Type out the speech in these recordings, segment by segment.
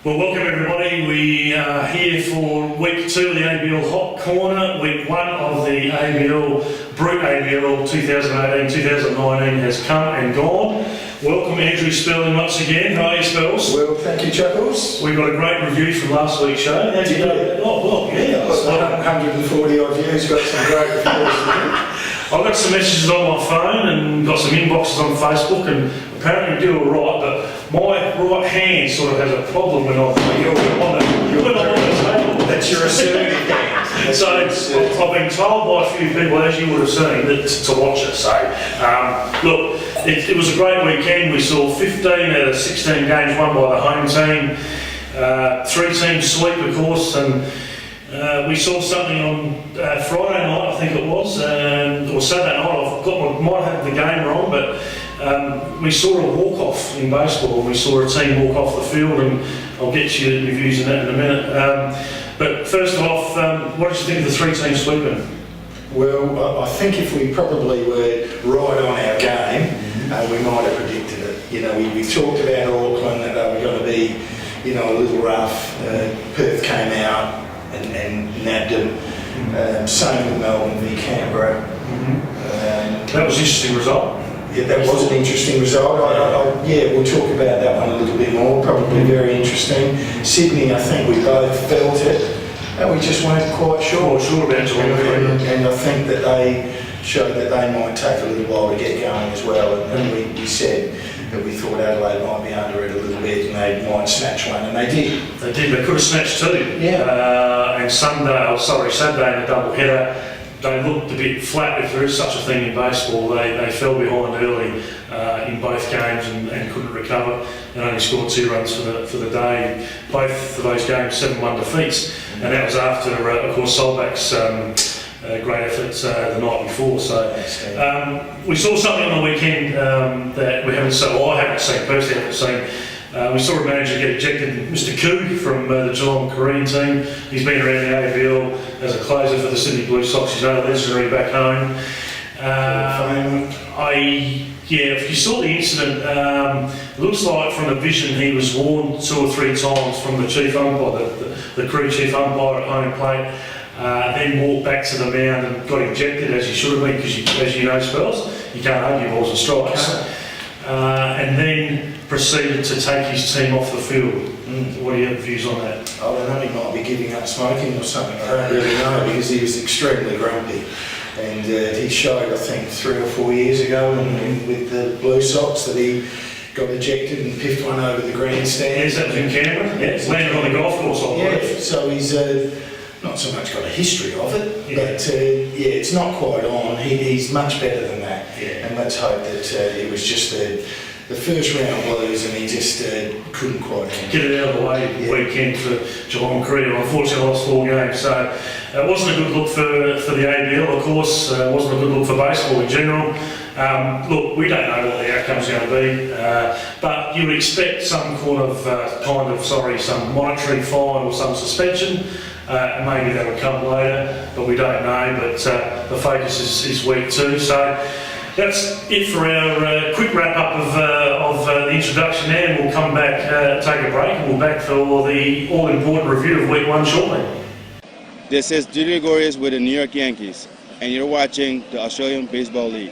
Well, welcome everybody. We are here for week 2 of the ABL Hot Corner. Week 1 of the ABL, Brut ABL 2018-2019 has come and gone. Welcome Andrew Spelling once again. How are you, Spells? Well, thank you, Chuckles. We got a great review from last week's show. How'd you go? Oh, well, yeah. 140 odd views, got some great reviews. I've got some messages on my phone and got some inboxes on Facebook, and apparently we do all right, but my right hand sort of has a problem when I'm on the table. That's your assertive hand. So I've been told by a few people, as you would have seen, that to watch it. So look, it was a great weekend. We saw 15 out of 16 games won by the home team. 3-team sweep, of course, and we saw something on Friday night, I think it was, or Saturday night. Might have the game wrong, but we saw a walk-off in baseball. We saw a team walk off the field, and I'll get you your views on that in a minute. But first off, what did you think of the 3-team sweeping? Well, I think if we probably were right on our game, we might have predicted it. You know, we talked about Auckland, that they were going to be, you know, a little rough. Perth came out and nabbed them. Same with Melbourne v Canberra. That was an interesting result. Yeah, that was an interesting result. Yeah, we'll talk about that one a little bit more. Probably very interesting. Sydney, I think we both felt it, and we just weren't quite sure. About Geelong. And I think that they showed that they might take a little while to get going as well. And we said that we thought Adelaide might be under it a little bit, and they might snatch one, and they did. They did. They could have snatched 2. Yeah. And Saturday in a double header, they looked a bit flat, if there is such a thing in baseball. They fell behind early in both games and couldn't recover, and only scored 2 runs for the day. Both of those games 7-1 defeats, and that was after, of course, Solbach's great effort the night before. So we saw something on the weekend that we haven't seen. Well, I haven't seen personally. I haven't seen. We saw a manager get ejected, Mr. Koo from the Geelong Korean team. He's been around the ABL as a closer for the Sydney Blue Sox. He's no legendary back home. If you saw the incident, it looks like from the vision he was warned 2 or 3 times from the chief umpire, the crew chief umpire at home plate. Then walked back to the mound and got ejected, as he should have been, because as you know, Spells, you can't argue balls and strikes. And then proceeded to take his team off the field. What are your views on that? I don't know, he might be giving up smoking or something. I don't really know, because he was extremely grumpy. And he showed, I think, 3 or 4 years ago with the Blue Sox that he got ejected and piffed one over the grandstand. Yes, that was in Canberra. Yeah, landed on the golf course, I believe. So he's not so much got a history of it, but it's not quite on. He's much better than that. Yeah. And let's hope that it was just the first round blues, and he just couldn't quite get it out of the way weekend for Geelong Korea. Unfortunately, lost 4 games, so it wasn't a good look for the ABL, of course. It wasn't a good look for baseball in general. Look, we don't know what the outcome's going to be, but you would expect some some monetary fine or some suspension. Maybe that will come later, but we don't know. But the focus is week 2, so. That's it for our quick wrap-up of the introduction there, and we'll come back, take a break, and we'll back for the all-important review of week 1 shortly. This is Judy Gregorius with the New York Yankees, and you're watching the Australian Baseball League.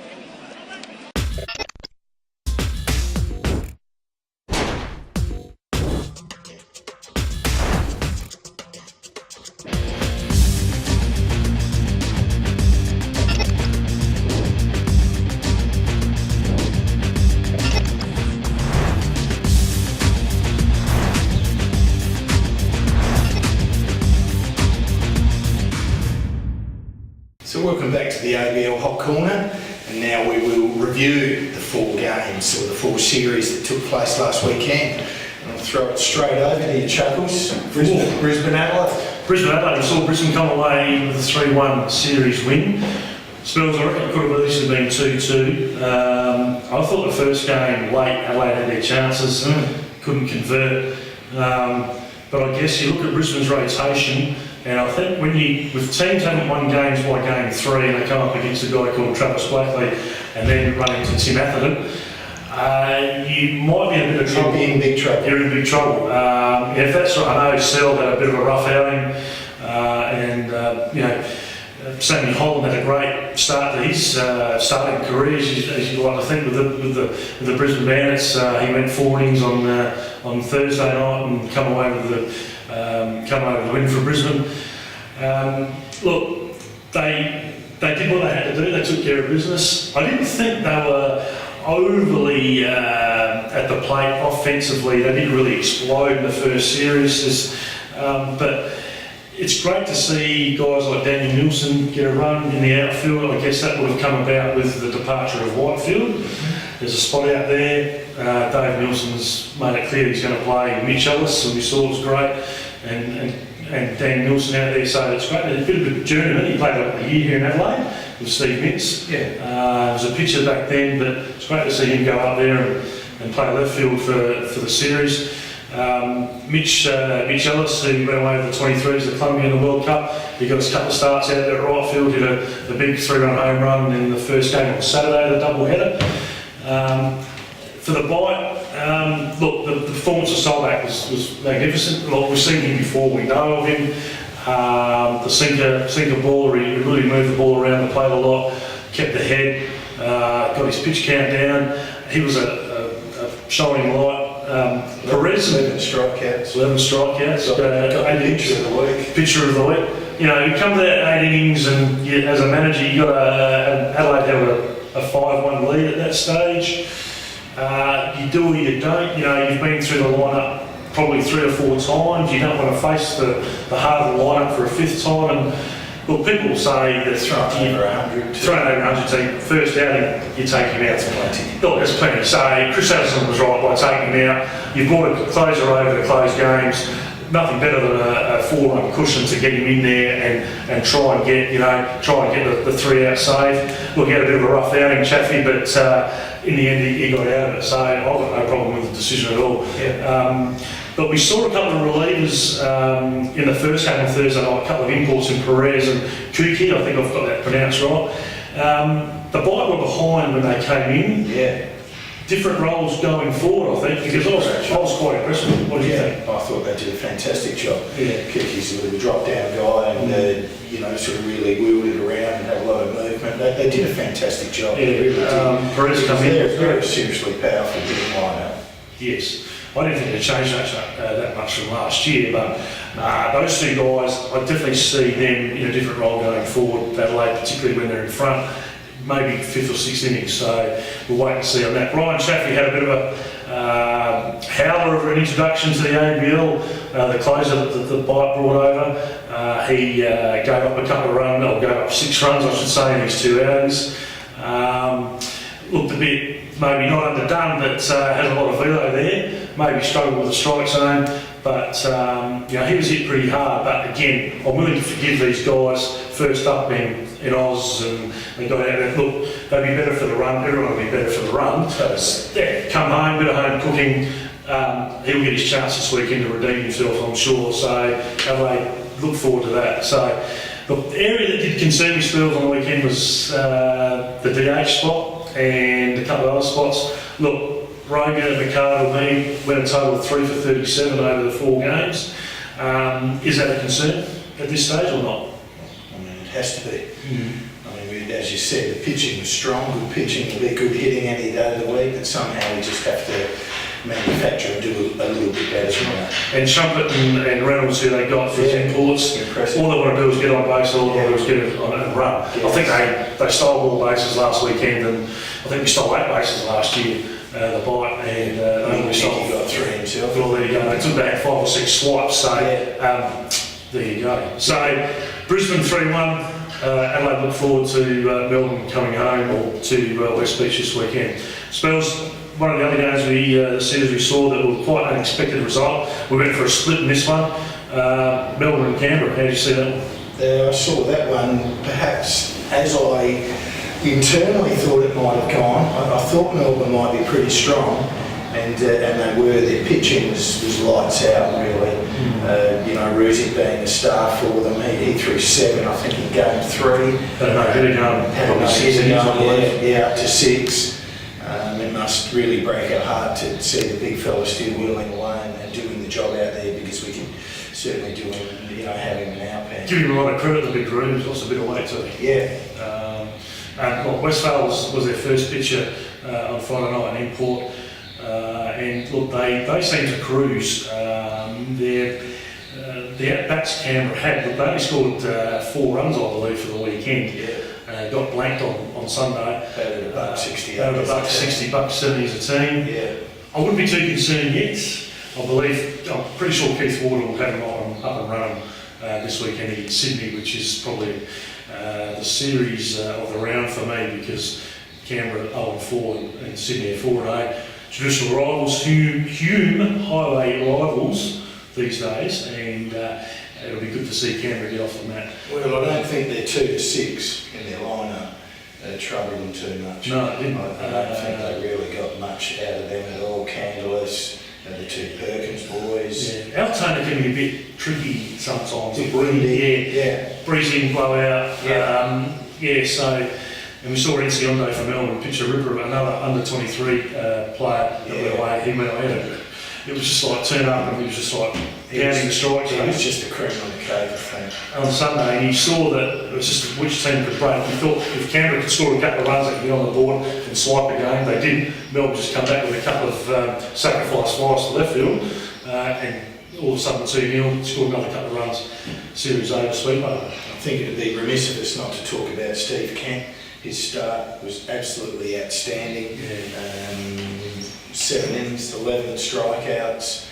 So welcome back to the ABL Hot Corner, and now we will review the 4 games, or the 4 series that took place last weekend. And I'll throw it straight over to you, Chuckles. Brisbane Adelaide. Brisbane Adelaide. We saw Brisbane come away with a 3-1 series win. Spells, I reckon it could have easily been 2-2. I thought the first game late, Adelaide had their chances, couldn't convert. But I guess you look at Brisbane's rotation, and I think with teams haven't won games by game 3 and they come up against a guy called Travis Blackley and then run into Tim Atherton, You might be in a bit of trouble. You'll be in big trouble. You're in big trouble. If that's right, I know Sel had a bit of a rough outing, Sammy Holland had a great start to his starting career, as you like to think, with the Brisbane Bandits. He went 4 innings on Thursday night and come away with the win for Brisbane. Look, they did what they had to do. They took care of business. I didn't think they were overly at the plate offensively. They didn't really explode in the first series, but it's great to see guys like Daniel Nielsen get a run in the outfield. I guess that would have come about with the departure of Whitefield. There's a spot out there. Dave Nielsen's made it clear he's going to play Mitch Ellis, and we saw it was great. And Dan Nielsen out there, so it's great. He's a bit of a journeyman. He played a year here in Adelaide with Steve Mintz. He was a pitcher back then, but it's great to see him go up there and play left field for the series. Mitch Ellis, who went away with the 23s at Columbia in the World Cup, he got a couple of starts out there at right field, hit a big 3-run home run in the first game on Saturday, the double header. For the bite, look, the performance of Solak was magnificent. Look, we've seen him before, we know of him. The sinker baller, he really moved the ball around the plate a lot, kept the head, got his pitch count down. He was a shining light. Perez, 11 strikeouts. 11 strikeouts. Got pitcher of the week. Pitcher of the week. You know, you come to that 8 innings, and as a manager, you got Adelaide have a 5-1 lead at that stage. You do or you don't. You know, you've been through the lineup probably 3 or 4 times. You don't want to face the heart of the lineup for a 5th time. And look, people will say that Throwing over 100. Throwing over 100, so first outing, you take him out. That's plenty. Look, there's plenty to say. Chris Addison was right by taking him out. You've brought a closer over to close games. Nothing better than a 4-run cushion to get him in there and try and get the 3-out save. Look, he had a bit of a rough outing, Chaffey, but in the end he got out of it. So I've got no problem with the decision at all. Yeah. But we saw a couple of relievers in the first game on Thursday night, a couple of imports in Perez and Kuki, I think I've got that pronounced right. The Bite were behind when they came in. Yeah. Different roles going forward, I think, because I was quite impressed with them. What do you think? I thought they did a fantastic job. Yeah. Kuki's a little drop-down guy and, sort of really wheeled it around and had a lot of movement. They did a fantastic job. Yeah, really did. Perez come in. They're very seriously powerful hitting lineup. Yes. I didn't think they changed that much from last year, but those 2 guys, I definitely see them in a different role going forward, Adelaide, particularly when they're in front, maybe 5th or 6th innings, so we'll wait and see on that. Brian Chaffey had a bit of a howler of an introduction to the ABL, the closer that the Bite brought over. He gave up a couple of runs, or gave up 6 runs, I should say, in his 2 outings. Looked a bit maybe not underdone, but had a lot of velo there. Maybe struggled with the strike zone, but he was hit pretty hard. But again, I'm willing to forgive these guys. First up in Oz, and they got out there. Look, they'd be better for the run. Everyone would be better for the run. So yeah, come home, bit of home cooking. He'll get his chance this weekend to redeem himself, I'm sure. So Adelaide, look forward to that. So the area that did concern me spells on the weekend was the DH spot and a couple of other spots. Look, Rogan and McCarter went a total of 3 for 37 over the 4 games. Is that a concern at this stage or not? I mean, it has to be. I mean, as you said, the pitching was strong, good pitching, will be good hitting any day of the week, but somehow we just have to manufacture and do a little bit better than that. And Shumpert and Reynolds, who they got for his imports, impressive. all they want to do is get on base, all they want to do is get it on a run. Yes. I think they stole all bases last weekend, and I think we stole 8 bases last year. The Bite, and they stole. Got 3 himself. Well, there you go. They took back 5 or 6 swipes, so there you go. So Brisbane 3-1. Adelaide look forward to Melbourne coming home, or to West Beach this weekend. Spells, one of the other games the series we saw that was quite an unexpected result. We went for a split in this one. Melbourne and Canberra. How did you see that one? I saw that one perhaps as I internally thought it might have gone. I thought Melbourne might be pretty strong, and they were. Their pitching was lights out, really. Ruzic being the star for them, he threw 7, I think, in game 3. Had a no-hitter going. Had a no-hitter going, up to 6. It must really break our heart to see the big fella still wheeling away and doing the job out there, because we can certainly do him, have him in our pen. Give him a lot of credit, the big room, he's lost a bit of weight too. Yeah. And look, Westvale was their first pitcher on Friday night in import, and look, they seem to cruise. The at-bats Canberra had, but they only scored 4 runs, I believe, for the weekend. Yeah. Got blanked on Sunday. About $1.60. About $1.60, $1.70 as a team. Yeah. I wouldn't be too concerned yet. I'm pretty sure Keith Ward will have them up and running this weekend against Sydney, which is probably the series of the round for me, because Canberra 0-4 and Sydney are 4-8. Traditional rivals, Hume Highway rivals these days, and it'll be good to see Canberra get off the mat. Well, I don't think their 2-6 in their lineup troubled them too much. No, it didn't. I don't think they really got much out of them at all. Candless, the 2 Perkins boys. Yeah. Altona can be a bit tricky sometimes. Windy. Yeah. Breezing, blowout. Yeah. So, and we saw Enciondo from Melbourne pitch a ripper of another under-23 player that went away. He went away. It was just like turn up, and he was just like pounding the strikes. It was just a cream on the cake, I think. On Sunday, and you saw that it was just which team could break. You thought if Canberra could score a couple of runs, they could get on the board and swipe the game. They didn't. Melbourne just come back with a couple of sacrifice flies to left field, and all of a sudden 2-0, scored another couple of runs. Series over, sweep over. I think it would be remiss of us not to talk about Steve Kent. His start was absolutely outstanding. 7 innings, 11 strikeouts,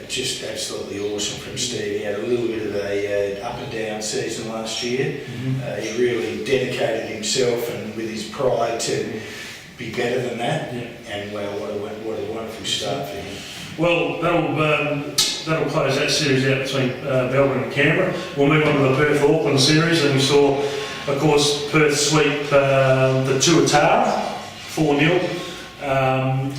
just absolutely awesome from Steve. He had a little bit of a up and down season last year. He really dedicated himself and with his pride to be better than that. And well, what a wonderful start for him. Well, that'll close that series out between Melbourne and Canberra. We'll move on to the Perth-Auckland series, and we saw, of course, Perth sweep the Tuatara 4-0.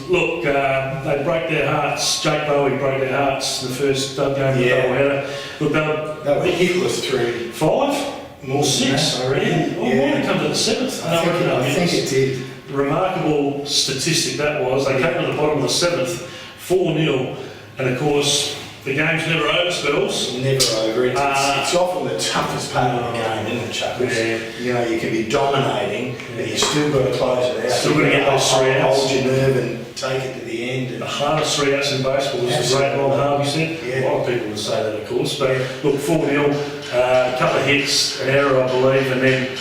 Look, they broke their hearts. Jake Bowie broke their hearts in the first game of the doubleheader. Look, they were hitless through 5 more 6. I reckon. Well, might have come to the 7th. I think it did. Remarkable statistic that was. They came to the bottom of the 7th, 4-0, and of course the game's never over, Spells. Never over. It's often the toughest part of the game, isn't it, Chuckles? Yeah. You can be dominating, but you still got to close it out. Still got to get those 3 outs. Hold your nerve and take it to the end. The hardest 3 outs in baseball is the great Ron Harvey said. Yeah. A lot of people would say that, of course. But look, 4-0, a couple of hits, an error, I believe, and then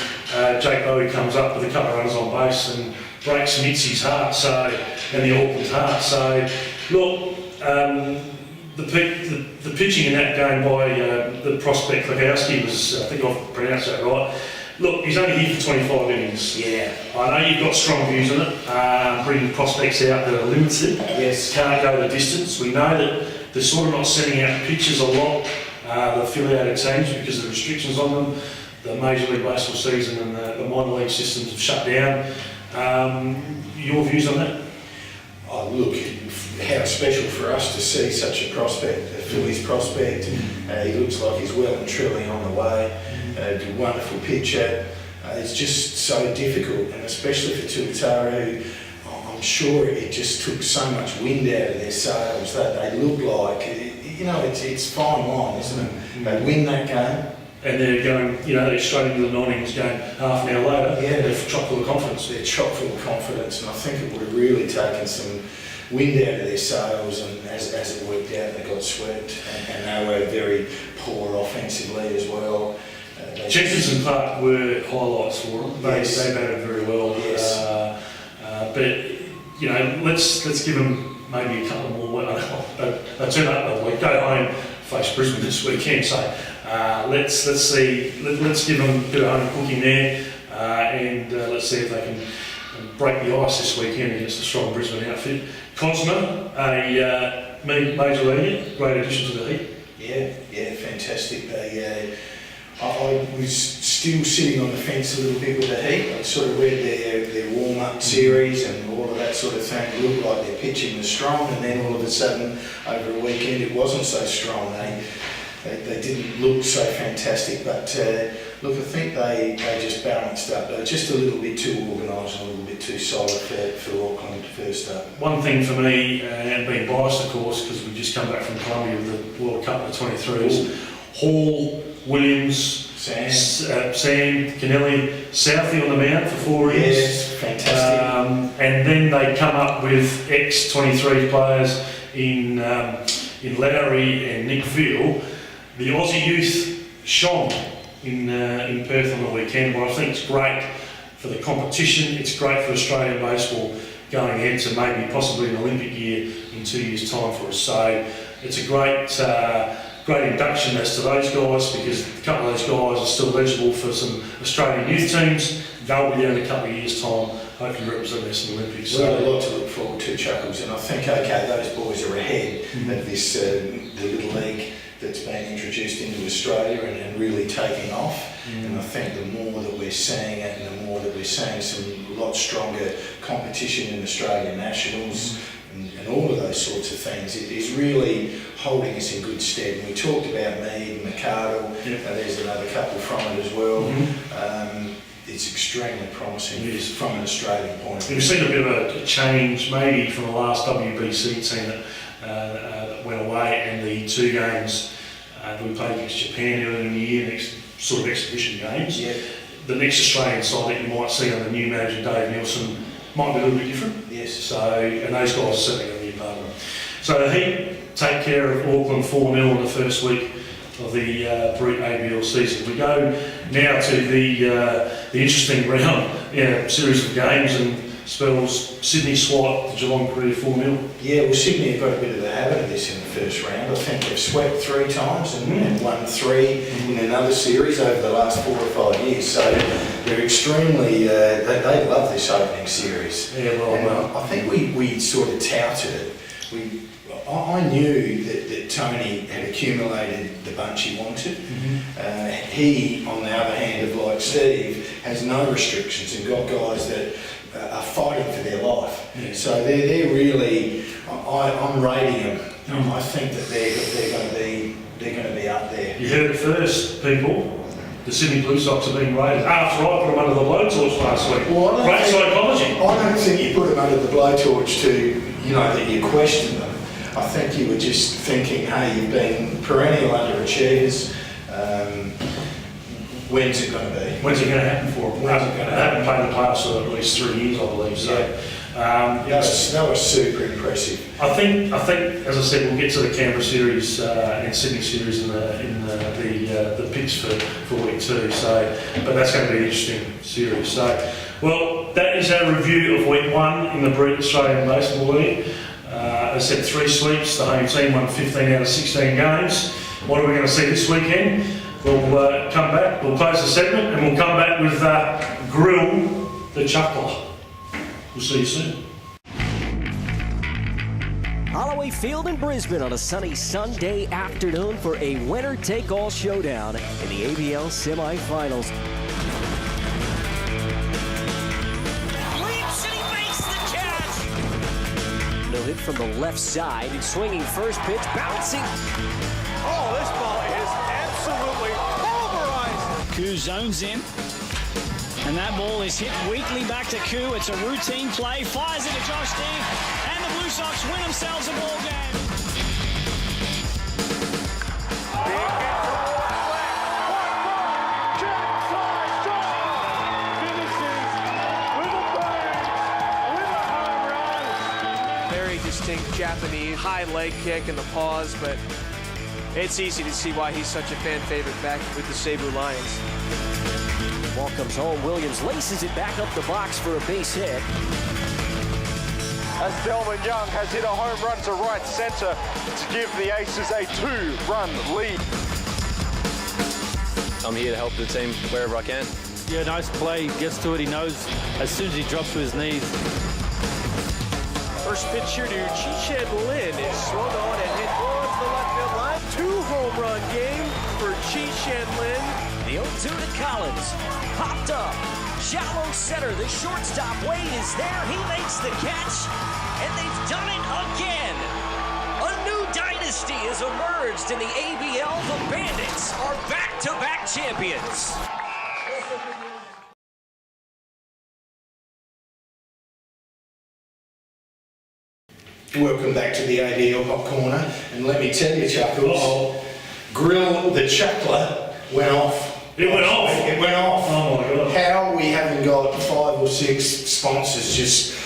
Jake Bowie comes up with a couple of runs on base and breaks Mitzi's heart, and the Auckland's heart. So, look, the pitching in that game by the prospect Klakowski was, I think I've pronounced that right. Look, he's only here for 25 innings. Yeah. I know you've got strong views on it, bringing prospects out that are limited. Yes. Can't go the distance. We know that they're sort of not sending out pitches a lot, the affiliated teams, because of the restrictions on them. The Major League Baseball season and the minor league systems have shut down. Your views on that? Oh, look, how special for us to see such a prospect, a Phillies prospect. He looks like he's well and truly on the way. A wonderful pitcher. It's just so difficult, and especially for Tuatara, who I'm sure it just took so much wind out of their sails that they look like, it's fine line, isn't it? They win that game. And they're going, they're straight into the 9 innings game half an hour later. Yeah. They're chock full of confidence. They're chock full of confidence, and I think it would have really taken some wind out of their sails, and as it worked out, they got swept, and they were very poor offensively as well. Jenkins and Clark were highlights for them. They batted very well. Yes. But let's give them maybe a couple more. They turn up. They go home, face Brisbane this weekend. So let's give them a bit of home cooking there, and let's see if they can break the ice this weekend against a strong Brisbane outfit. Cosma, a major leaguer, great addition to the Heat. Yeah, fantastic. I was still sitting on the fence a little bit with the Heat. I sort of read their warm-up series and all of that sort of thing. It looked like their pitching was strong, and then all of a sudden, over a weekend, it wasn't so strong. They didn't look so fantastic, but look, I think they just balanced up. They were just a little bit too organised and a little bit bit too solid for Auckland first up. One thing for me, and being biased of course, because we just come back from Colombia with the World Cup of the 23s, Hall, Williams, Sam, Kennelly, Southey on the mount for 4 innings. Yes, fantastic. And then they come up with ex-23 players in Lowry and Nick Veal. The Aussie youth shone in Perth on the weekend, but I think it's great for the competition. It's great for Australian baseball going ahead to maybe possibly an Olympic year in 2 years' time for us. So it's a great induction as to those guys, because a couple of those guys are still eligible for some Australian youth teams. They'll be there in a couple of years' time, hopefully represent us in the Olympics. We've got a lot to look forward to, Chuckles, and I think, okay, those boys are ahead of this, the little league that's been introduced into Australia and really taking off. And I think the more that we're seeing it, and the more that we're seeing some lot stronger competition in Australian nationals, and all of those sorts of things, it is really holding us in good stead. And we talked about Mead and McArdle, there's another couple from it as well. It's extremely promising from an Australian point of view. We've seen a bit of a change maybe from the last WBC team that went away, and the 2 games that we played against Japan earlier in the year, next sort of exhibition games. The next Australian side that you might see under new manager Dave Nielsen might be a little bit different. Yes. So, and those guys are certainly going to be a part of them. So the Heat take care of Auckland 4-0 in the first week of the Brut ABL season. We go now to the interesting round, series of games, and spells Sydney swat the Geelong career 4-0. Yeah, well, Sydney have got a bit of the habit of this in the first round. I think they've swept 3 times and won 3 in another series over the last 4 or 5 years. So they're extremely, they love this opening series. Yeah, well, I think we sort of touted it. I knew that Tony had accumulated the bunch he wanted. He, on the other hand, like Steve, has no restrictions and got guys that are fighting for their life. So they're really, I'm rating them. I think that they're going to be up there. You heard it first, people. The Sydney Blue Sox are being rated after I put them under the blowtorch last week. Well, great psychology. I don't think you put them under the blowtorch to, that you question them. I think you were just thinking, hey, you've been perennial underachievers. When's it going to be? When's it going to happen for them? They haven't played in the playoffs for at least 3 years, I believe. So, that was super impressive. I think, as I said, we'll get to the Canberra series and Sydney series in the picks for week 2. So, but that's going to be an interesting series. So, well, that is our review of week 1 in the Brut Australian Baseball League. As I said, 3 sweeps. The home team won 15 out of 16 games. What are we going to see this weekend? We'll come back, we'll close the segment, and we'll come back with Grill the Chuckler. We'll see you soon. Holloway Field in Brisbane on a sunny Sunday afternoon for a winner-take-all showdown in the ABL semifinals. Leaps and he makes the catch! No hit from the left side, and swinging first pitch, bouncing. Oh, this ball is absolutely pulverized! Koo zones in, and that ball is hit weakly back to Koo. It's a routine play, fires into Josh Dean, and the Blue Sox win themselves a ball game. Big hit from very distinct Japanese high leg kick in the pause, but it's easy to see why he's such a fan favorite back with the Seibu Lions. Ball comes home. Williams laces it back up the box for a base hit. As Delvin Young has hit a home run to right centre to give the Aces a 2-run lead. I'm here to help the team wherever I can. Yeah, nice play. Gets to it. He knows as soon as he drops to his knees. First pitch here to Chi-Chen Lin is swung on and hit towards the left field line. 2-home run game for Chi-Chen Lin. The 0-2 to Collins. Popped up. Shallow center. The shortstop Wade is there. He makes the catch. And they've done it again. A new dynasty has emerged in the ABL. The Bandits are back-to-back champions. Welcome back to the ABL Hot Corner, and let me tell you, Chuckles, Grill the Chuckler went off. It went off? It went off. Oh my God. How we haven't got 5 or 6 sponsors just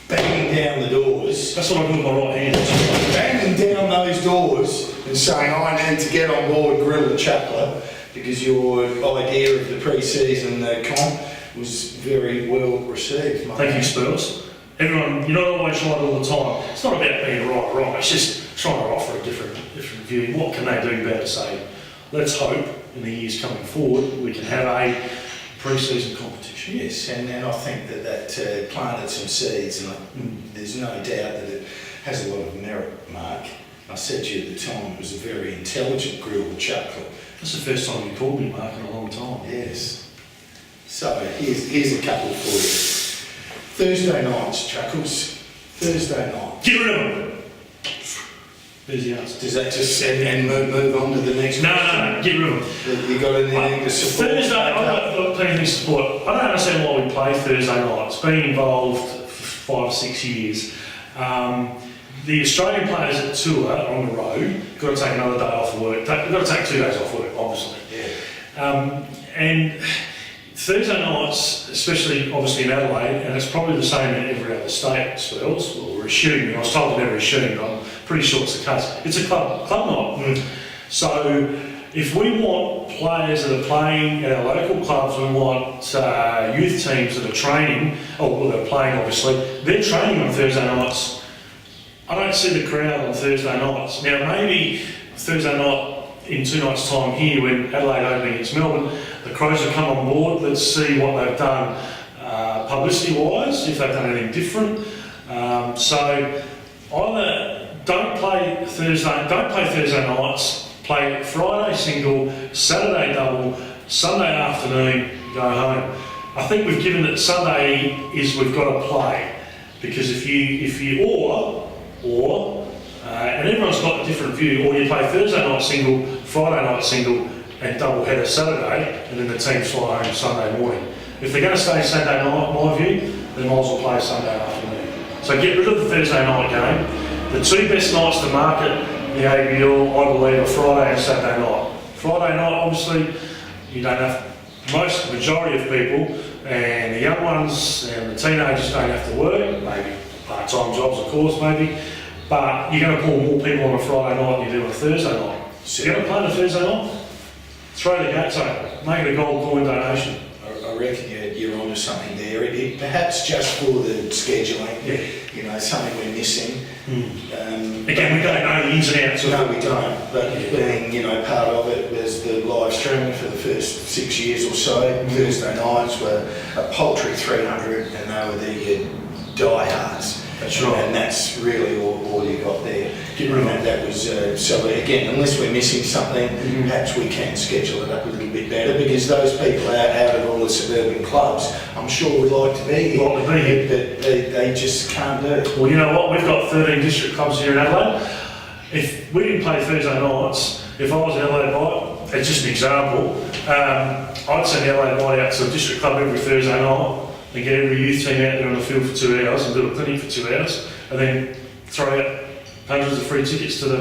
banging down the doors. That's what I do with my right hand. Banging down those doors and saying, I need to get on board Grill the Chuckler, because your idea of the pre-season comp was very well received, mate. Thank you, Spurs. Everyone, you're not always right all the time. It's not about being right or wrong, it's just trying to offer a different view. What can they do better? Say, let's hope in the years coming forward we can have a pre-season competition. Yes, and I think that planted some seeds, and there's no doubt that it has a lot of merit, Mark. I said to you at the time it was a very intelligent Grill Chuckler. That's the first time you called me, Mark, in a long time. Yes. So here's a couple for you. Thursday nights, Chuckles. Thursday night. Get rid of them. There's the answer. Does that just and move on to the next? No, get rid of them. You got anything to support? Thursday, I've got plenty of support. I don't understand why we play Thursday night. It's been involved for 5 or 6 years. The Australian players that tour on the road got to take another day off of work. They've got to take 2 days off work, obviously. Yeah. And Thursday nights, especially obviously in Adelaide, and it's probably the same in every other state, Spells, or we're assuming, I was told in every assuming, but I'm pretty sure it's the case. It's a club night. So if we want players that are playing at our local clubs, we want youth teams that are training, they're playing obviously, they're training on Thursday nights. I don't see the crowd on Thursday nights. Now maybe Thursday night in 2 nights' time here when Adelaide opening against Melbourne, the Crows have come on board. Let's see what they've done publicity-wise, if they've done anything different. So either don't play Thursday nights, play Friday single, Saturday double, Sunday afternoon, go home. I think we've given that Sunday is we've got to play, because if you and everyone's got a different view, or you play Thursday night single, Friday night single, and double header Saturday, and then the teams fly home Sunday morning. If they're going to stay Saturday night, my view, they might as well play Sunday afternoon. So get rid of the Thursday night game. The 2 best nights to market the ABL, I believe, are Friday and Saturday night. Friday night, obviously, you don't have, the majority of people, and the young ones and the teenagers don't have to work, maybe part-time jobs, of course, maybe, but you're going to pull more people on a Friday night than you do on a Thursday night. So you're going to play on a Thursday night? Throw the gates open, make it a gold coin donation. I reckon you're onto something there. Perhaps just for the scheduling, something we're missing. Again, we don't know the ins and outs of it. No, we don't. But being, part of it was the live streaming for the first 6 years or so. Thursday nights were a paltry 300, and they were the diehards. That's right. And that's really all you got there. And that was, so again, unless we're missing something, perhaps we can schedule it up a little bit better, because those people out of all the suburban clubs, I'm sure would like to be here, but they just can't do it. Well, you know what? We've got 13 district clubs here in Adelaide. If we didn't play Thursday nights, if I was an Adelaide Bite, it's just an example, I'd send the Adelaide Bite out to a district club every Thursday night and get every youth team out there on the field for 2 hours and do a clinic for 2 hours, and then throw out hundreds of free tickets to the.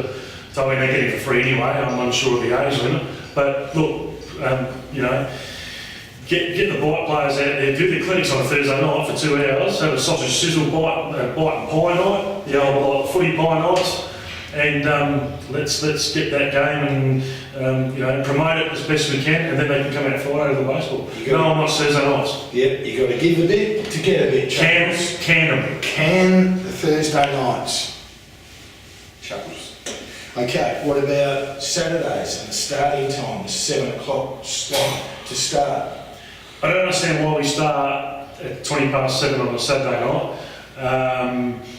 I mean, they're getting it for free anyway. I'm unsure of the age limit, but look, get the bite players out there, do their clinics on a Thursday night for 2 hours, have a sausage sizzle bite and pie night, the old footy pie nights, and let's get that game and promote it as best we can, and then they can come out Friday to the baseball. I'm not Thursday nights. Yep, you got to give a bit to get a bit. Can the Thursday nights. Chuckles. Okay, what about Saturdays and the starting time, the 7 o'clock slot to start? I don't understand why we start at 7:20 on a Saturday night,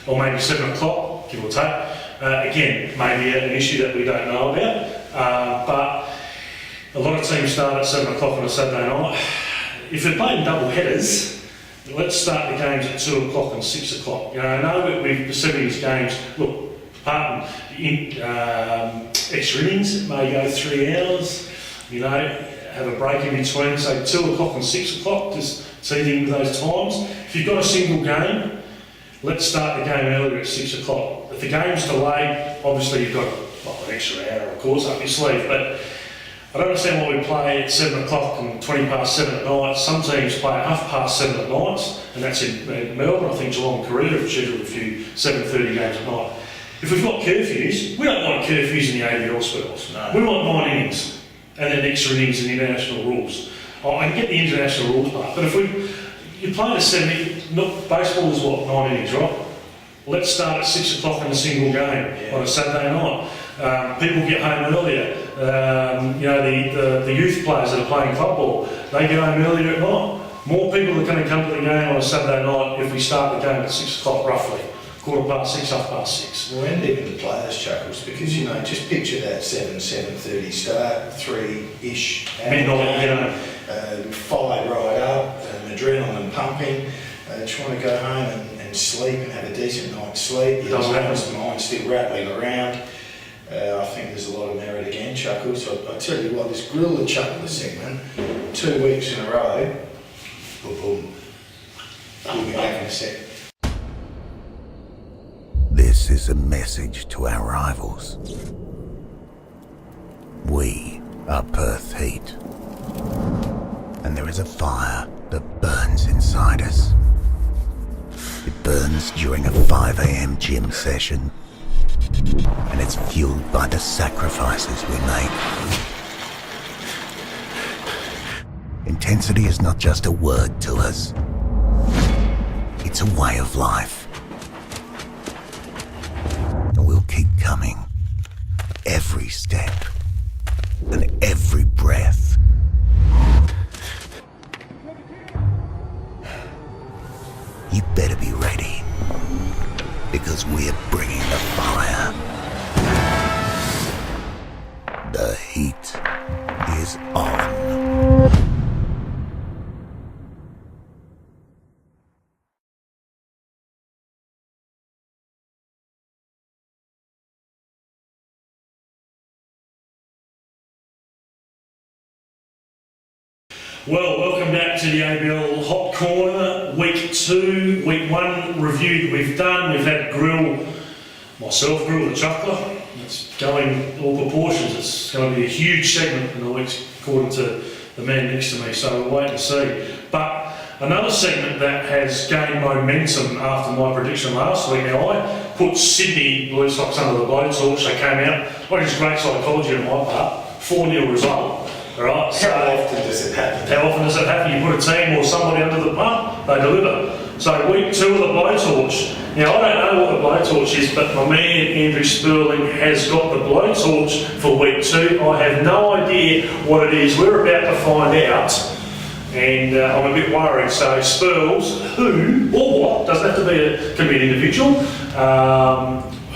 or maybe 7 o'clock, give or take. Again, maybe an issue that we don't know about, but a lot of teams start at 7 o'clock on a Saturday night. If they're playing double headers, let's start the games at 2 o'clock and 6 o'clock. I know we've perceived these games, look, apart from extra innings, it may go 3 hours, have a break in between, say 2 o'clock and 6 o'clock, just teething with those times. If you've got a single game, let's start the game earlier at 6 o'clock. If the game's delayed, obviously you've got an extra hour, of course, up your sleeve, but I don't understand why we play at 7 o'clock and 20 past 7 at night. Some teams play at 7:30 at night, and that's in Melbourne. I think Geelong and Korea have scheduled a few 7:30 games at night. If we've got curfews, we don't want curfews in the ABL spells. No. We want 9 innings and then extra innings in the international rules. I can get the international rules part, but if you play at 7, baseball is what, 9 innings, right? Let's start at 6 o'clock in a single game on a Saturday night. People get home earlier. The youth players that are playing football, they get home earlier at night. More people are going to come to the game on a Saturday night if we start the game at 6 o'clock roughly. 6:15, 6:30. Well, and even the players, Chuckles, because, just picture that 7:30 start, 3-ish. Midnight, fired right up, adrenaline pumping, trying to go home and sleep and have a decent night's sleep. It doesn't happen. Mind still rattling around. I think there's a lot of merit again, Chuckles. I tell you what, this Grill the Chuckler segment, 2 weeks in a row, boom. We'll be back in a sec. This is a message to our rivals. We are Perth Heat. And there is a fire that burns inside us. It burns during a 5 a.m. gym session. And it's fueled by the sacrifices we make. Intensity is not just a word to us. It's a way of life. And we'll keep coming. Every step. And every breath. You better be ready. Because we're bringing the fire. The heat is on. Well, welcome back to the ABL Hot Corner, Week 2, Week 1 review that we've done. We've had Grill the Chuckler. It's going all proportions. It's going to be a huge segment in the weeks, according to the man next to me, so we'll wait and see. But another segment that has gained momentum after my prediction last week, now I put Sydney Blue Sox under the blowtorch. They came out, I think it's great psychology on my part, 4-0 result. Right, so How often does it happen? How often does it happen? You put a team or somebody under the pump, they deliver. So week 2 of the blowtorch. Now I don't know what the blowtorch is, but my man Andrew Sperling has got the blowtorch for week 2. I have no idea what it is. We're about to find out, and I'm a bit worried. So Spurls, who or what, doesn't have to be can be an individual,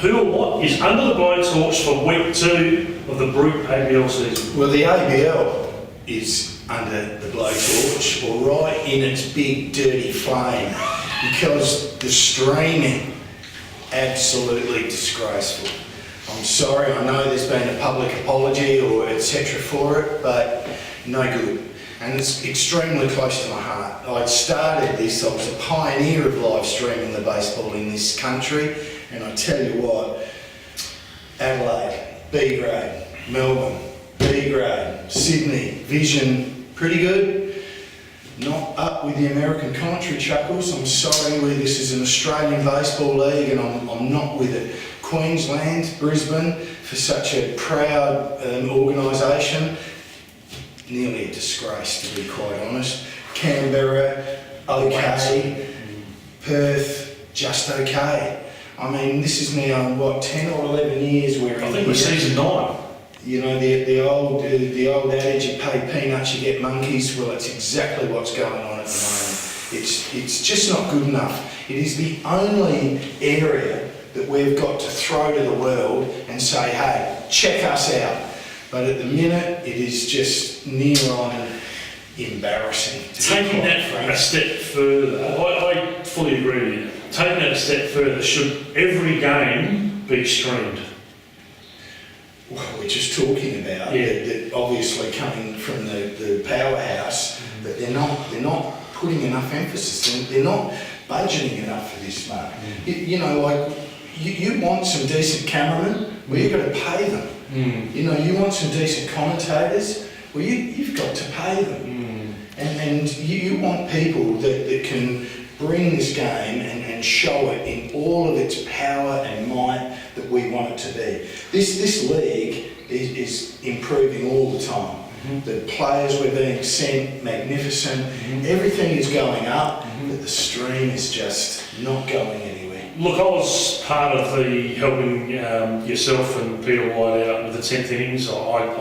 who or what is under the blowtorch for week 2 of the Brut ABL season? Well, the ABL is under the blowtorch, or right in its big dirty flame, because the streaming, absolutely disgraceful. I'm sorry, I know there's been a public apology or etc. for it, but no good. And it's extremely close to my heart. I started this, I was a pioneer of live streaming the baseball in this country, and I tell you what, Adelaide, B grade, Melbourne, B grade, Sydney, Vision, pretty good. Not up with the American commentary, Chuckles. I'm sorry, this is an Australian baseball league and I'm not with it. Queensland, Brisbane, for such a proud organisation, nearly a disgrace to be quite honest. Canberra, okay. Perth, just okay. I mean, this is now, what, 10 or 11 years we're in. I think we're season 9. You know, the old adage, you pay peanuts, you get monkeys. Well, it's exactly what's going on at the moment. It's just not good enough. It is the only area that we've got to throw to the world and say, hey, check us out. But at the minute, it is just near on embarrassing. Taking that a step further, I fully agree with you. Taking that a step further, should every game be streamed? Well, we're just talking about that obviously coming from the powerhouse, that they're not putting enough emphasis, and they're not budgeting enough for this, Mark. You know, like, you want some decent cameramen, well, you've got to pay them. You know, you want some decent commentators, well, you've got to pay them. And you want people that can bring this game and show it in all of its power and might that we want it to be. This league is improving all the time. The players we're being sent, magnificent. Everything is going up, but the stream is just not going anywhere. Look, I was part of the helping yourself and Peter White out with the 10th innings. I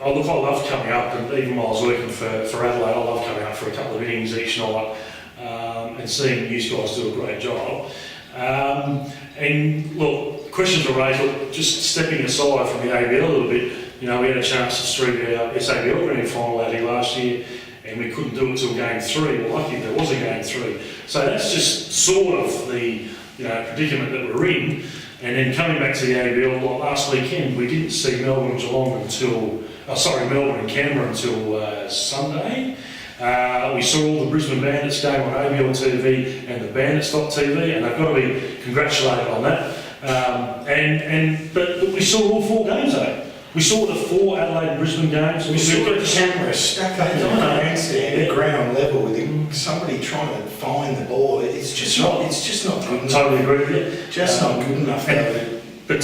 loved coming up, and even while I was working for Adelaide, I loved coming up for a couple of innings each night and seeing you guys do a great job. And look, questions were raised. Look, just stepping aside from the ABL a little bit, you know, we had a chance to stream our SABL Grand Final out here last year, and we couldn't do it till Game 3. Well, lucky there was a Game 3. So that's just sort of the predicament that we're in. And then coming back to the ABL, like last weekend, we didn't see Melbourne and Geelong until, Melbourne and Canberra until Sunday. We saw all the Brisbane Bandits game on ABL TV and the Bandits.tv, and they've got to be congratulated on that. But we saw all 4 games though. We saw the 4 Adelaide and Brisbane games. We saw the camera stuck up in the grandstand at ground level with somebody trying to find the ball. It's just not good enough. Totally agree with you. Just not good enough. But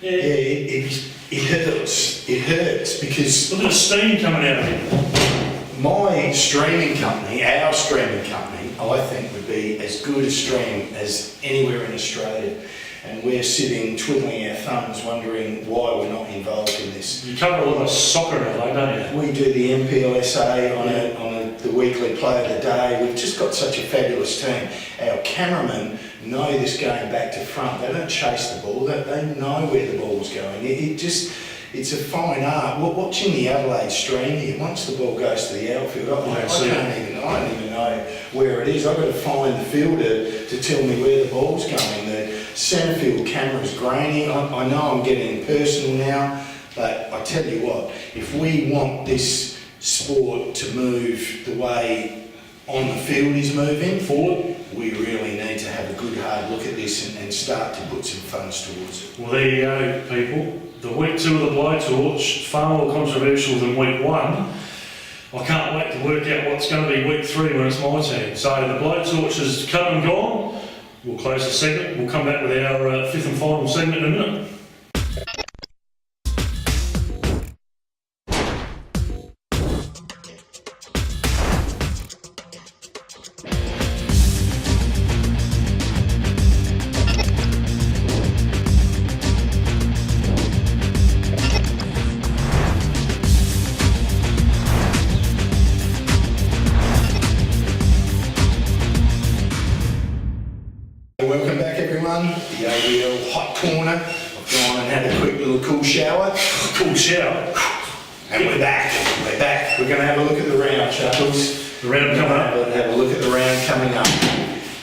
it hurts. It hurts because look at the steam coming out of it. My streaming company, our streaming company, I think would be as good a stream as anywhere in Australia. And we're sitting twiddling our thumbs wondering why we're not involved in this. You cover a lot of soccer in LA, don't you? We do the MPLSA on the weekly play of the day. We've just got such a fabulous team. Our cameramen know this game back to front. They don't chase the ball. They know where the ball's going. It's a fine art. We're watching the Adelaide stream here. Once the ball goes to the outfield, I don't even know where it is. I've got to find the fielder to tell me where the ball's going. The centre field camera's grainy. I know I'm getting personal now, but I tell you what, if we want this sport to move the way on the field is moving forward, we really need to have a good hard look at this and start to put some funds towards it. Well, there you go, people. The week 2 of the blowtorch, far more controversial than week 1. I can't wait to work out what's going to be week 3 when it's my turn. So the blowtorch has come and gone. We'll close the segment. We'll come back with our 5th and final segment in a minute. Welcome back everyone, the ABL hot corner. I've gone and had a quick little cool shower. Cool shower. And we're back. We're going to have a look at the round, Chuckles. The round coming up. Have a look at the round coming up.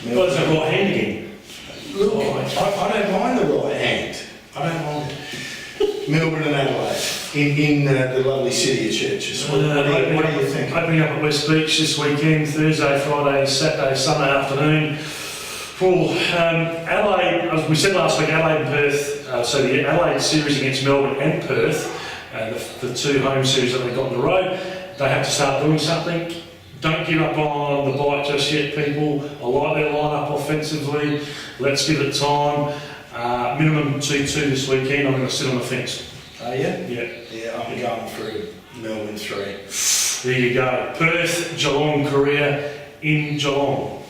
Well, it's a right hand again. Look, I don't mind the right hand. I don't mind it. Melbourne and Adelaide in the lovely city of Churches. What do you think? Opening up at West Beach this weekend, Thursday, Friday, Saturday, Sunday afternoon. Well, Adelaide, as we said last week, Adelaide and Perth, so the Adelaide series against Melbourne and Perth, the 2 home series that they've got in a row, they have to start doing something. Don't give up on the bite just yet, people. I like their line-up offensively. Let's give it time. Minimum 2-2 this weekend. I'm going to sit on the fence. Are you? Yeah. Yeah, I'm going through Melbourne 3. There you go. Perth, Geelong, Korea in Geelong.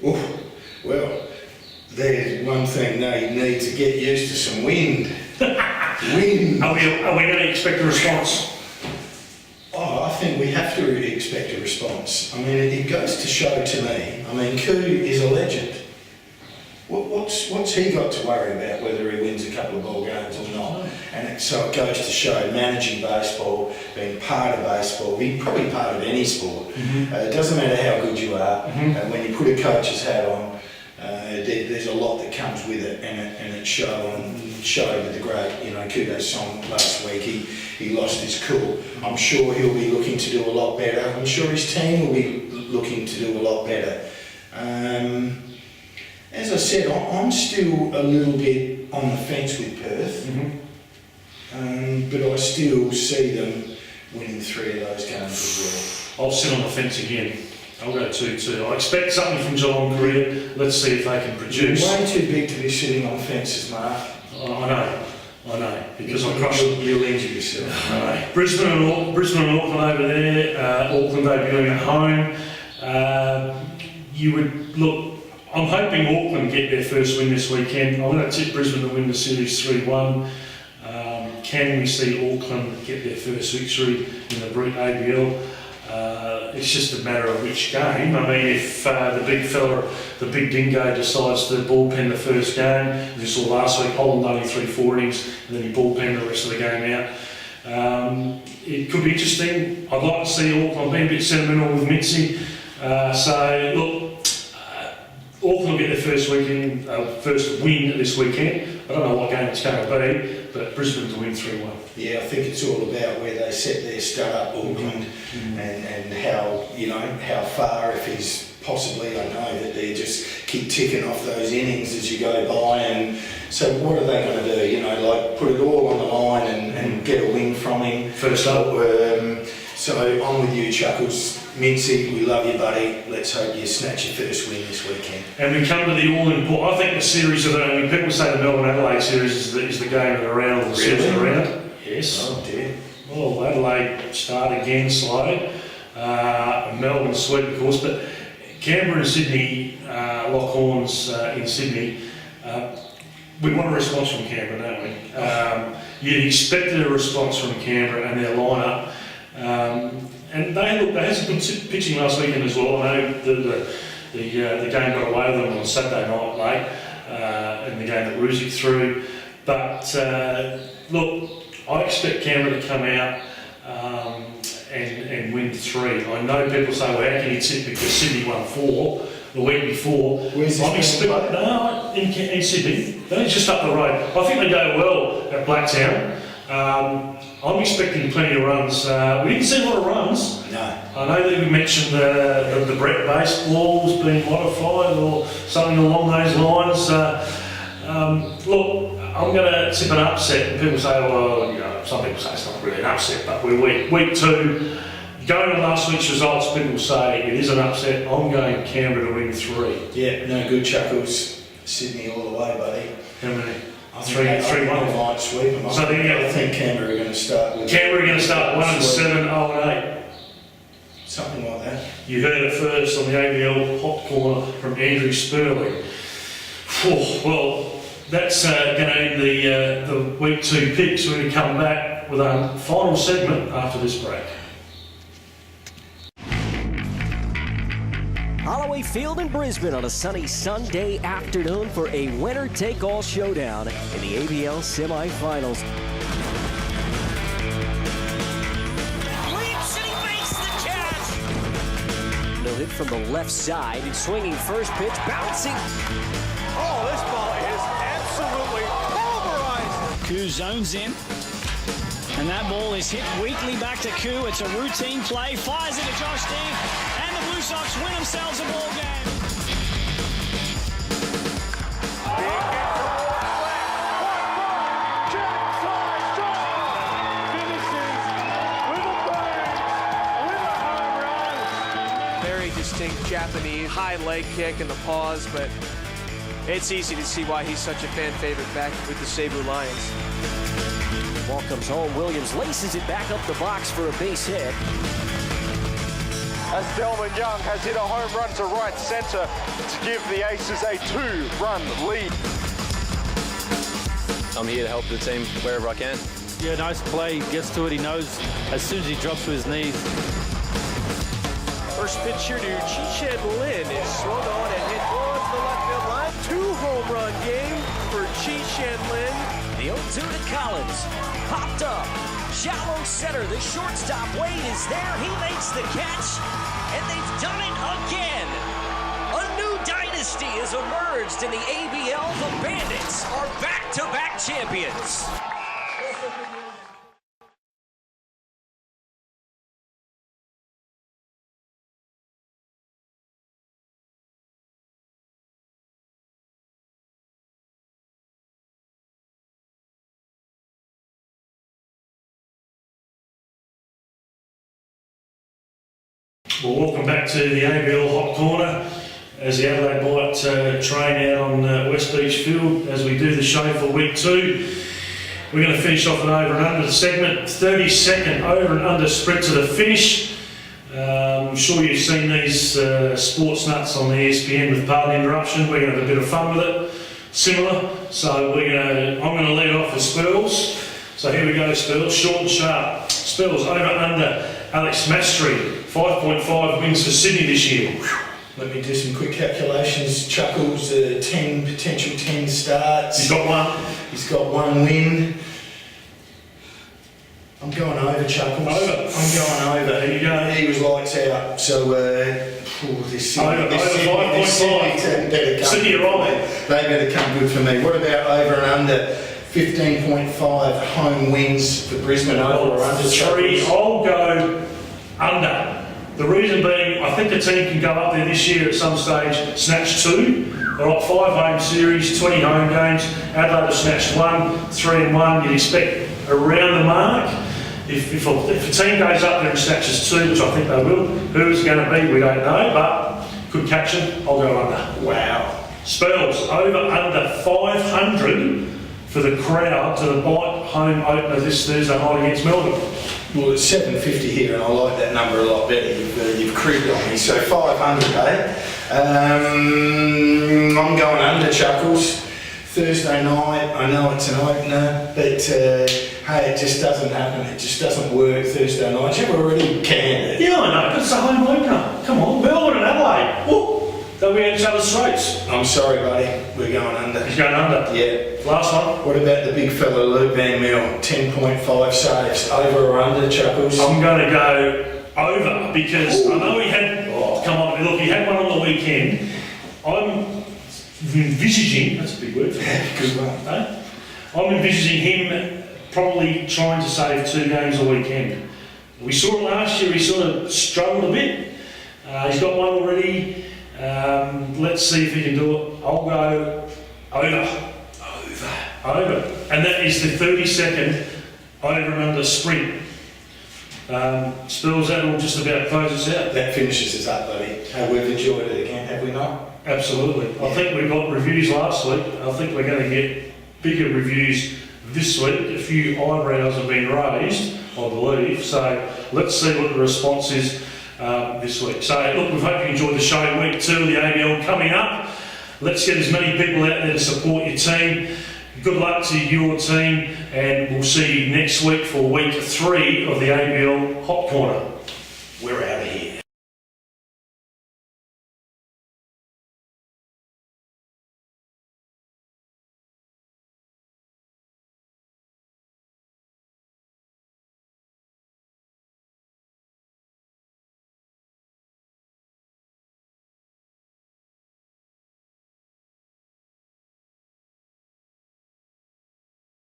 Oh. Well, there's one thing they need to get used to some wind. Wind. Are we going to expect a response? Oh, I think we have to expect a response. I mean, it goes to show to me. I mean, Koo is a legend. What's he got to worry about whether he wins a couple of ball games or not? And so it goes to show managing baseball, being part of baseball, being probably part of any sport. It doesn't matter how good you are. When you put a coach's hat on, there's a lot that comes with it, and it showed with the great, you know, Kudo's song last week. He lost his cool. I'm sure he'll be looking to do a lot better. I'm sure his team will be looking to do a lot better. As I said, I'm still a little bit on the fence with Perth, but I still see them winning 3 of those games as well. I'll sit on the fence again. I'll go 2-2. I expect something from Geelong Korea. Let's see if they can produce. You're way too big to be sitting on fences, Mark. I know, because I'm crushing. You'll injure yourself. I know. Brisbane and Auckland over there. Auckland debuting at home. You would look. I'm hoping Auckland get their first win this weekend. I'm going to tip Brisbane to win the series 3-1. Can we see Auckland get their first victory in the Brut ABL? It's just a matter of which game. I mean, if the big fella, the big dingo, decides to bullpen the first game, as you saw last week, Holland only 3 innings, and then he bullpen the rest of the game out. It could be interesting. I'd like to see Auckland be a bit sentimental with Mitzi. So, look, Auckland will get their first win this weekend. I don't know what game it's going to be, but Brisbane to win 3-1. Yeah, I think it's all about where they set their start, Auckland, and how, you know, how far, if he's possibly, I know that they just keep ticking off those innings as you go by, and so what are they going to do? You know, like put it all on the line and get a win from him. First up. So I'm with you, Chuckles. Mincy, we love you, buddy. Let's hope you snatch your first win this weekend. And we come to the all-important. I think the series of I mean, people say the Melbourne-Adelaide series is the game of the round, or the series of the round. Yes. Oh dear. Well, Adelaide start again slow. Melbourne sweep, of course, but Canberra and Sydney, Lockhorns in Sydney. We want a response from Canberra, don't we? You'd expected a response from Canberra and their lineup. And they had some good pitching last weekend as well. I know the game got away with them on Saturday night late in the game that Ruzic threw. But look, I expect Canberra to come out and win 3. I know people say, well, how can you tip because Sydney won 4 the week before? Where's this game? No, in Sydney. They're just up the road. I think they go well at Blacktown. I'm expecting plenty of runs. We didn't see a lot of runs. No. I know that we mentioned the Brett baseball's been modified or something along those lines. Look, I'm going to tip an upset, and people say, well, you know, some people say it's not really an upset, but we're week 2. Going on last week's results, people say it is an upset. I'm going Canberra to win 3. Yeah, no good, Chuckles. Sydney all the way, buddy. How many? 3-1. Might sweep them. So I think Canberra are going to start with. Canberra are going to start 1-7, 0-8. Something like that. You heard it first on the ABL Hot Corner from Andrew Spurling. Well, that's going to be the week 2 picks. We're going to come back with our final segment after this break. Holloway Field in Brisbane on a sunny Sunday afternoon for a winner-take-all showdown in the ABL semifinals. Leaps and he makes the catch! No hit from the left side and swinging first pitch, bouncing. Oh, this ball is absolutely pulverized. Koo zones in. And that ball is hit weakly back to Koo. It's a routine play. Fires it to Josh Dean. And the Blue Sox win themselves a ball game. Very distinct Japanese high leg kick and the pause, but it's easy to see why he's such a fan favorite back with the Seibu Lions. Ball comes home. Williams laces it back up the box for a base hit. As Delvin Young has hit a home run to right centre to give the Aces a 2-run lead. I'm here to help the team wherever I can. Yeah, nice play. Gets to it. He knows as soon as he drops to his knees. First pitch here to Chi-Shen Lin is swung on and hit towards the left field line. 2-home run game for Chi-Shen Lin. The 0-2 to Collins. Popped up. Shallow center. The shortstop Wade is there. He makes the catch. And they've done it again. A new dynasty has emerged in the ABL, the Bandits are back-to-back champions. Well, welcome back to the ABL Hot Corner as the Adelaide Blight train out on West Beach Field as we do the show for week 2. We're going to finish off an over and under segment, 30-second over and under sprint to the finish. I'm sure you've seen these sports nuts on the ESPN with pardon interruption. We're going to have a bit of fun with it, similar. So I'm going to lead off with Spurls. So here we go, Spurls, short and sharp. Spurls over under Alex Mastry. 5.5 wins for Sydney this year. Let me do some quick calculations. Chuckles, 10 potential 10 starts. He's got one. He's got 1 win. I'm going over, Chuckles. Over. I'm going over. There you go. He was lights out. So this over 5.5. better come. Sydney are on. They better come good for me. What about over and under? 15.5 home wins for Brisbane. Over or under? 3. I'll go under. The reason being, I think the team can go up there this year at some stage, snatch 2. They're up 5 home series, 20 home games. Adelaide have snatched 1, 3 and 1. You'd expect around the mark. If a team goes up there and snatches 2, which I think they will, who it's going to be, we don't know, but could catch them. I'll go under. Wow. Spells over under 500 for the crowd to the Blight home opener this Thursday night against Melbourne. Well, it's 750 here, and I like that number a lot better. You've cribbed on me. So 500, eh? I'm going under, Chuckles. Thursday night, I know it's an opener, but hey, it just doesn't happen. It just doesn't work Thursday night. You've already canned it. Yeah, I know, but it's a home opener. Come on, Melbourne and Adelaide. Woo! They'll be in each other's throats. I'm sorry, buddy. We're going under. He's going under? Yeah. Last one. What about the big fella Luke Van Mil? 10.5 saves. Over or under, Chuckles? I'm going to go over because I know he had... Oh, come on, look, he had one on the weekend. I'm envisaging... That's a big word for me. Good one. Eh? I'm envisaging him probably trying to save 2 games a weekend. We saw it last year, he sort of struggled a bit. He's got one already. Let's see if he can do it. I'll go over. Over. And that is the 30-second over and under sprint. Spills, that will just about close us out. That finishes us up, buddy. We've enjoyed it again, have we not? Absolutely. Yeah. I think we got reviews last week. I think we're going to get bigger reviews this week. A few eyebrows have been raised, I believe. So let's see what the response is this week. So look, we hope you enjoyed the show. Week 2 of the ABL coming up. Let's get as many people out there to support your team. Good luck to your team, and we'll see you next week for week 3 of the ABL Hot Corner. We're out of here.